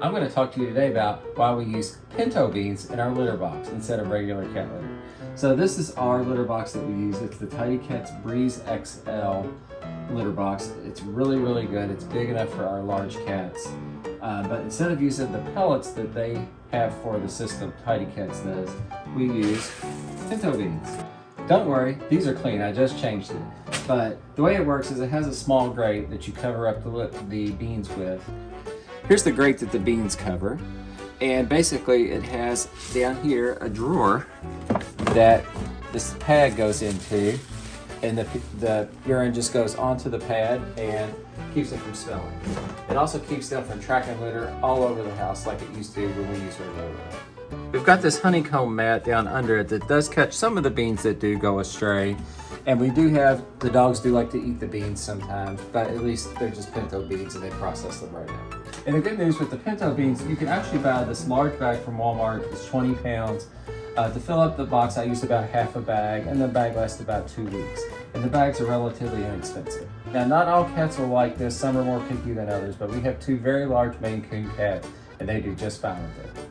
I'm going to talk to you today about why we use Pinto beans in our litter box instead of regular cat litter. So this is our litter box that we use. It's the Tidy Cats Breeze XL litter box. It's really, really good. It's big enough for our large cats. But instead of using the pellets that they have for the system Tidy Cats does, we use Pinto beans. Don't worry, these are clean. I just changed it. But the way it works is it has a small grate that you cover up the beans with. Here's the grate that the beans cover. And basically it has down here a drawer that this pad goes into, and the urine just goes onto the pad and keeps it from smelling. It also keeps them from tracking litter all over the house like it used to when we used regular litter. We've got this honeycomb mat down under it that does catch some of the beans that do go astray. And we do have, the dogs do like to eat the beans sometimes, but at least they're just Pinto beans and they process them right now. And the good news with the Pinto beans, you can actually buy this large bag from Walmart. It's 20 pounds. To fill up the box, I used about half a bag, and the bag lasts about 2 weeks. And the bags are relatively inexpensive. Now, not all cats will like this. Some are more picky than others, but we have 2 very large Maine Coon cats, and they do just fine with it.